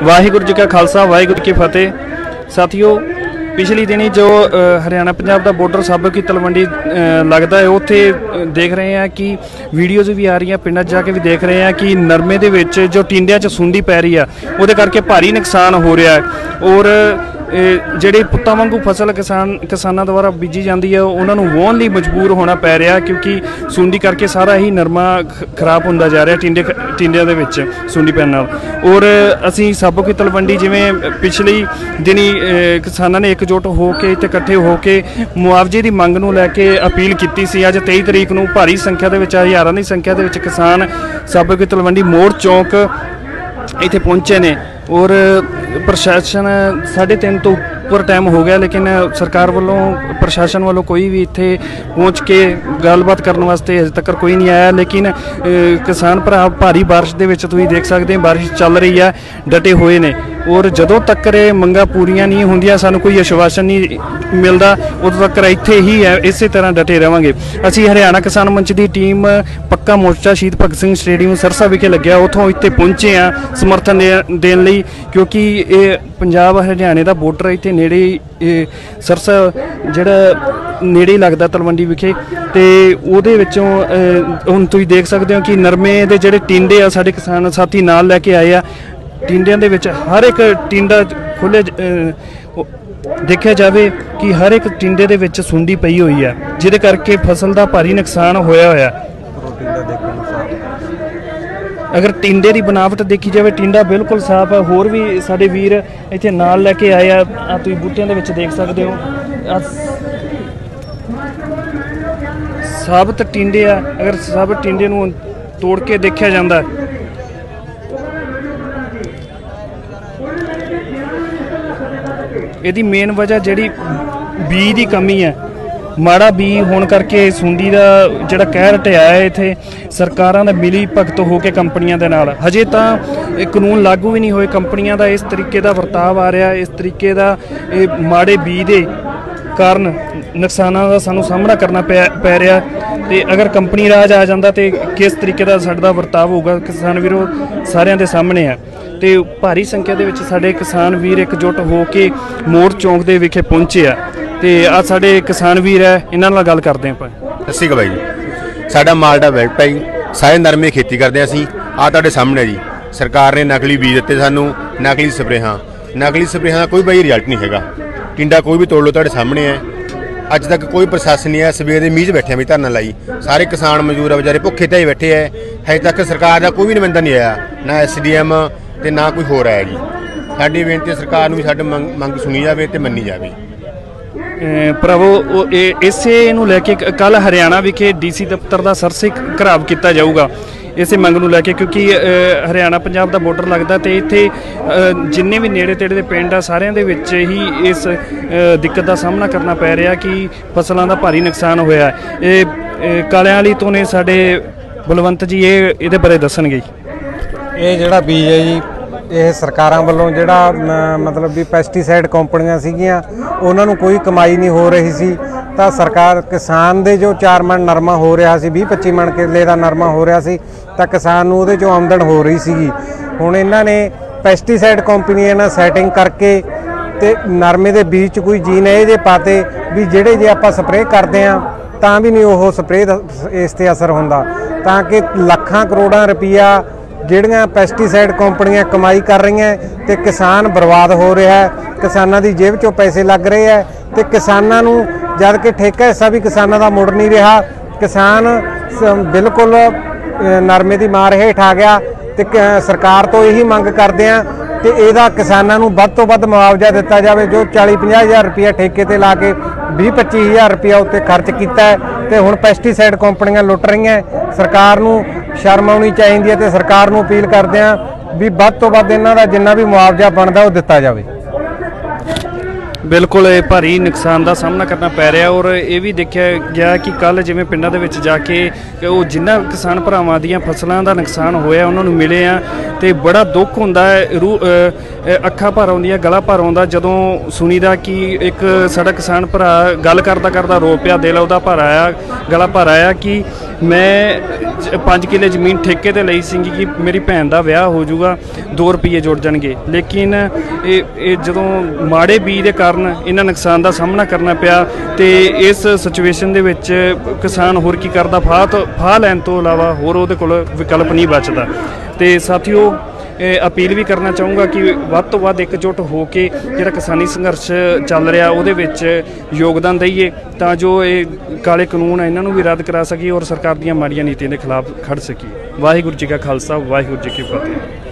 वाहिगुरू जी का खालसा वाहिगुरू की फतेह। साथियों, पिछली दिनी जो हरियाणा पंजाब का बॉर्डर साबो की तलवंडी लगता है, उत्थे देख रहे हैं कि वीडियोज़ भी आ रही हैं, पिंडां जाके भी देख रहे हैं कि नरमे दे विच जो टिंडियां च सुंडी पै रही है, उहदे करके भारी नुकसान हो रहा है। और ਜਿਹੜੀ ਪੁੱਤਾਂ ਵਾਂਗੂ ਫਸਲ ਕਿਸਾਨਾਂ ਦੁਆਰਾ ਬੀਜੀ ਜਾਂਦੀ ਹੈ, ਉਹਨਾਂ ਨੂੰ ਵਾਹੁਣ ਲਈ ਮਜਬੂਰ ਹੋਣਾ ਪੈ ਰਿਹਾ, ਕਿਉਂਕਿ ਸੁੰਡੀ ਕਰਕੇ ਸਾਰਾ ਹੀ ਨਰਮਾ ਖਰਾਬ ਹੁੰਦਾ ਜਾ ਰਿਹਾ ਟਿੰਡਿਆਂ ਦੇ ਵਿੱਚ ਸੁੰਡੀ ਪੈਣ ਨਾਲ। ਔਰ ਅਸੀਂ ਸਾਬੋ ਕੀ ਤਲਵੰਡੀ ਜਿਵੇਂ ਪਿਛਲੀ ਦਿਨੀ ਕਿਸਾਨਾਂ ਨੇ ਇਕਜੁੱਟ ਹੋ ਕੇ ਤੇ ਇਕੱਠੇ ਹੋ ਕੇ ਮੁਆਵਜ਼ੇ ਦੀ ਮੰਗ ਨੂੰ ਲੈ ਕੇ ਅਪੀਲ ਕੀਤੀ ਸੀ। ਅੱਜ 23 ਤਰੀਕ ਨੂੰ ਭਾਰੀ ਸੰਖਿਆ ਦੇ ਵਿੱਚ, ਹਜ਼ਾਰਾਂ ਦੀ ਸੰਖਿਆ ਦੇ ਵਿੱਚ ਕਿਸਾਨ ਸਾਬੋ ਕੀ ਤਲਵੰਡੀ ਮੋੜ ਚੌਂਕ ਇੱਥੇ ਪਹੁੰਚੇ ਨੇ। और प्रशासन 3:30 तो उपर टाइम हो गया, लेकिन सरकार वालों प्रशासन वालों कोई भी इत्थे पहुँच के गलबात करने वास्ते अजे तक कोई नहीं आया। लेकिन किसान भरा भारी बारिश दे विच तुसीं देख सकते हैं, बारिश चल रही है, डटे हुए ने। और जदों तक मंगां पूरीआं नहीं होंदियां, सानूं कोई आश्वासन नहीं मिलता, उदों तक इत्थे ही है, इस तरह डटे रहांगे। असीं हरियाणा किसान मंच की टीम पक्का मोर्चा शहीद भगत सिंह स्टेडियम सरसा विखे लग्या, उत्थों इत्थे पहुंचे हैं समर्थन देण लई, क्योंकि ये पंजाब हरियाणे का बॉर्डर इत्थे नेड़े सरसा जिहड़ा नेड़े ही लगदा तलवंडी विखे। ते उहदे विचों हुण तुसीं देख सकते हो कि नरमे दे जिहड़े टिंडे आ साडे किसान साथी नाल लैके आए आ। टिंडियां दे विच हर एक टिंडा खुले देखा जाए कि हर एक टिंडे दे विच सुंडी पई हुई है, जिहदे करके फसल का भारी नुकसान होया होया। अगर टिंडे की बनावट देखी जाए, टिंडा बिल्कुल साफ है। होर भी साडे वीर इत्थे नाल लैके आए आ, तुसीं बूटियां दे विच देख सकते हो साबत टिंडे आ। अगर साबत टिंडे नूं तोड़ के देखा जाता, ਇਹਦੀ मेन वजह ਜਿਹੜੀ बीज की कमी है, माड़ा बी होने करके सुंडी का जिहड़ा कहर ढिया है। इत्थे सरकारां दा मिली भगत हो के कंपनियां दे नाल हजे तां कानून लागू भी नहीं होए। कंपनियां दा इस तरीके का वरताव आ रहा, इस तरीके का माड़े बी दे कारण नुकसानां दा सानूं सामना करना पै रहा। तो अगर कंपनी राज आ जाता तो किस तरीके का साडा वरताव होगा, किसान वीरों सारिਆਂ ਦੇ सामने है। तो भारी संख्या ਦੇ ਵਿੱਚ ਸਾਡੇ किसान वीर एकजुट हो के मोड़ चौंक ਦੇ विखे पहुंचे आ। ਤੇ ਆ ਸਾਡੇ किसान वीर है, इन्हां ਨਾਲ ਗੱਲ ਕਰਦੇ ਆਪਾਂ। ਸਤਿ ਸ਼੍ਰੀ ਅਕਾਲ ਬਾਈ ਜੀ। ਸਾਡਾ ਮਾਲਡਾ ਵੈਲਟ ਹੈ ਜੀ, ਸਾਰੇ ਨਰਮੇ ਖੇਤੀ ਕਰਦੇ ਅਸੀਂ। ਆ ਤੁਹਾਡੇ ਸਾਹਮਣੇ ਜੀ ਸਰਕਾਰ ਨੇ ਨਕਲੀ ਬੀਜ ਦਿੱਤੇ ਸਾਨੂੰ, ਨਕਲੀ ਸਪਰੇਹਾਂ ਦਾ ਕੋਈ ਬਾਈ ਰਿਜ਼ਲਟ ਨਹੀਂ ਹੈਗਾ। ਟਿੰਡਾ ਕੋਈ ਵੀ ਤੋੜ ਲਓ, ਤੁਹਾਡੇ ਸਾਹਮਣੇ ਹੈ। ਅੱਜ ਤੱਕ ਕੋਈ ਪ੍ਰਸ਼ਾਸਨ ਨਹੀਂ ਆਇਆ। ਸਵੇਰ ਦੇ ਮੀਂਹ 'ਚ ਬੈਠੇ ਆ ਵੀ ਧਰਨਾ ਲਾਈ, ਸਾਰੇ ਕਿਸਾਨ ਮਜ਼ਦੂਰ ਆ ਵਿਚਾਰੇ ਭੁੱਖੇ ਤੇ ਹੀ ਬੈਠੇ ਹੈ। ਹਜੇ ਤੱਕ ਸਰਕਾਰ ਦਾ ਕੋਈ ਵੀ ਨੁਮਾਇੰਦਾ ਨਹੀਂ ਆਇਆ, ਨਾ SDM ਤੇ ਨਾ ਕੋਈ ਹੋਰ ਆਇਆ ਜੀ। ਸਾਡੀ ਬੇਨਤੀ ਸਰਕਾਰ ਨੂੰ ਵੀ ਸਾਡੀ ਮੰਗ ਸੁਣੀ ਜਾਵੇ ਤੇ ਮੰਨੀ ਜਾਵੇ। ਭਰਾਵੋ ਇਸੇ ਨੂੰ ਲੈ ਕੇ ਕੱਲ ਹਰਿਆਣਾ ਵਿਖੇ DC ਦਫ਼ਤਰ ਦਾ ਸਰਸੇ ਘਰਾਵ ਕੀਤਾ ਜਾਊਗਾ ਇਸੇ ਮੰਗ ਨੂੰ ਲੈ ਕੇ, ਕਿਉਂਕਿ ਹਰਿਆਣਾ ਪੰਜਾਬ ਦਾ ਬਾਰਡਰ ਲੱਗਦਾ ਤੇ ਇੱਥੇ ਜਿੰਨੇ ਵੀ ਨੇੜੇ ਤੇੜੇ ਦੇ ਪਿੰਡ ਆ ਸਾਰਿਆਂ ਦੇ ਵਿੱਚ ਹੀ ਇਸ ਦਿੱਕਤ ਦਾ ਸਾਹਮਣਾ ਕਰਨਾ ਪੈ ਰਿਹਾ ਕਿ ਫਸਲਾਂ ਦਾ ਭਾਰੀ ਨੁਕਸਾਨ ਹੋਇਆ। ਇਹ ਕਾਲਿਆਂ ਵਾਲੀ ਤੋਂ ਨੇ ਸਾਡੇ ਬਲਵੰਤ ਜੀ ਇਹਦੇ ਬਾਰੇ ਦੱਸਣਗੇ। ਇਹ ਜਿਹੜਾ ਬੀਜ ਹੈ ਜੀ, ਇਹ ਸਰਕਾਰਾਂ ਵੱਲੋਂ ਜਿਹੜਾ ਮਤਲਬ ਵੀ ਪੈਸਟੀਸਾਈਡ ਕੰਪਨੀਆਂ ਸੀਗੀਆਂ, ਉਹਨਾਂ ਨੂੰ ਕੋਈ ਕਮਾਈ ਨਹੀਂ ਹੋ ਰਹੀ ਸੀ। ਤਾਂ ਸਰਕਾਰ ਕਿਸਾਨ ਦੇ ਜੋ 4 ਮਣ ਨਰਮਾ ਹੋ ਰਿਹਾ ਸੀ, 20-25 ਮਣ ਕਿੱਲੇ ਦਾ ਨਰਮਾ ਹੋ ਰਿਹਾ ਸੀ, ਤਾਂ ਕਿਸਾਨ ਨੂੰ ਉਹਦੇ 'ਚੋਂ ਆਮਦਨ ਹੋ ਰਹੀ ਸੀਗੀ। ਹੁਣ ਇਹਨਾਂ ਨੇ ਪੈਸਟੀਸਾਈਡ ਕੰਪਨੀਆਂ ਨਾਲ ਸੈਟਿੰਗ ਕਰਕੇ ਤੇ ਨਰਮੇ ਦੇ ਬੀਜ 'ਚ ਕੋਈ ਜੀਨ ਇਹ ਜੇ ਪਾਤੇ ਵੀ ਜਿਹੜੇ ਜੇ ਆਪਾਂ ਸਪਰੇਅ ਕਰਦੇ ਹਾਂ ਤਾਂ ਵੀ ਨਹੀਂ ਉਹ ਸਪਰੇਅ ਦਾ ਇਸ 'ਤੇ ਅਸਰ ਹੁੰਦਾ, ਤਾਂ ਕਿ ਲੱਖਾਂ ਕਰੋੜਾਂ ਰੁਪਈਆ ਜਿਹੜੀਆਂ ਪੈਸਟੀਸਾਈਡ ਕੰਪਨੀਆਂ ਕਮਾਈ ਕਰ ਰਹੀਆਂ ਤੇ ਕਿਸਾਨ ਬਰਬਾਦ ਹੋ ਰਿਹਾ ਹੈ। ਕਿਸਾਨਾਂ ਦੀ ਜੇਬ 'ਚੋਂ ਪੈਸੇ ਲੱਗ ਰਹੇ ਹੈ ਤੇ ਕਿਸਾਨਾਂ ਨੂੰ ਜਦ ਕਿ ਠੇਕਾ ਹਿੱਸਾ ਵੀ ਕਿਸਾਨਾਂ ਦਾ ਮੁੜ ਨਹੀਂ ਰਿਹਾ। ਕਿਸਾਨ ਬਿਲਕੁਲ ਨਰਮੇ ਦੀ ਮਾਰ ਹੇਠ ਆ ਗਿਆ ਤੇ ਸਰਕਾਰ ਤੋਂ ਇਹੀ ਮੰਗ ਕਰਦੇ ਆ ਤੇ ਇਹਦਾ ਕਿਸਾਨਾਂ ਨੂੰ ਵੱਧ ਤੋਂ ਵੱਧ ਮੁਆਵਜ਼ਾ ਦਿੱਤਾ ਜਾਵੇ। ਜੋ 40-50 ਹਜ਼ਾਰ ਰੁਪਇਆ ਠੇਕੇ ਤੇ ਲਾ ਕੇ 20-25 ਹਜ਼ਾਰ ਰੁਪਇਆ ਉੱਤੇ ਖਰਚ ਕੀਤਾ ਹੈ ਤੇ ਹੁਣ ਪੈਸਟੀਸਾਈਡ ਕੰਪਨੀਆਂ ਲੁੱਟ ਰਹੀਆਂ। ਸਰਕਾਰ ਨੂੰ ਸ਼ਰਮ ਆਉਣੀ ਚਾਹੀਦੀ ਹੈ ਤੇ ਸਰਕਾਰ ਨੂੰ ਅਪੀਲ ਕਰਦੇ ਆ ਵੀ ਵੱਧ ਤੋਂ ਵੱਧ ਇਹਨਾਂ ਦਾ ਜਿੰਨਾ ਵੀ ਮੁਆਵਜ਼ਾ ਬਣਦਾ ਉਹ ਦਿੱਤਾ ਜਾਵੇ। बिल्कुल भारी नुकसान का सामना करना पै रहा। और ये भी देखा गया कि कल जिमें पिंडों के जाके वो जिन्ना किसान भरावां दियां फसलों का नुकसान होया उन्होंने मिले हैं तो बड़ा दुख होंदा है, रूह अखा भर आउंदियां, गला भर आउंदा जदों सुनीदा कि एक साडा किसान भरा गल करदा करदा रो पिया, दिल उहदा भर आया, गला भर आया कि ਮੈਂ 5 ਕਿੱਲੇ ਜ਼ਮੀਨ ਠੇਕੇ ਤੇ ਲਈ ਸੀਗੀ ਕਿ ਮੇਰੀ ਭੈਣ ਦਾ ਵਿਆਹ ਹੋ ਜਾਊਗਾ, 2 ਰੁਪਏ ਜੁੜ ਜਾਣਗੇ। ਲੇਕਿਨ ਇਹ ਜਦੋਂ ਮਾੜੇ ਬੀਜ ਦੇ ਕਾਰਨ ਇਹਨਾਂ ਨੁਕਸਾਨ ਦਾ ਸਾਹਮਣਾ ਕਰਨਾ ਪਿਆ ਤੇ ਇਸ ਸਿਚੁਏਸ਼ਨ ਦੇ ਵਿੱਚ ਕਿਸਾਨ ਹੋਰ ਕੀ ਕਰਦਾ, ਫਾਹ ਲੈਣ ਤੋਂ ਇਲਾਵਾ ਹੋਰ ਉਹਦੇ ਕੋਲ ਵਿਕਲਪ ਨਹੀਂ ਬਚਦਾ। ਤੇ ਸਾਥੀਓ ਅਪੀਲ ਵੀ ਕਰਨਾ ਚਾਹੂੰਗਾ ਕਿ ਵੱਧ ਤੋਂ ਵੱਧ ਇਕਜੁੱਟ ਹੋ ਕੇ ਜਿਹੜਾ ਕਿਸਾਨੀ ਸੰਘਰਸ਼ ਚੱਲ ਰਿਹਾ ਉਹਦੇ ਵਿੱਚ ਯੋਗਦਾਨ ਦਈਏ ਤਾਂ ਜੋ ਇਹ ਕਾਲੇ ਕਾਨੂੰਨ ਇਹਨਾਂ ਨੂੰ ਵੀ ਰੱਦ ਕਰਾ ਸਕੀਏ ਔਰ ਸਰਕਾਰ ਦੀਆਂ ਮਾੜੀਆਂ ਨੀਤੀਆਂ ਦੇ ਖਿਲਾਫ ਖੜ ਸਕੀਏ। ਵਾਹਿਗੁਰੂ ਜੀ ਕਾ ਖਾਲਸਾ, ਵਾਹਿਗੁਰੂ ਜੀ ਕੀ ਫਤਿਹ।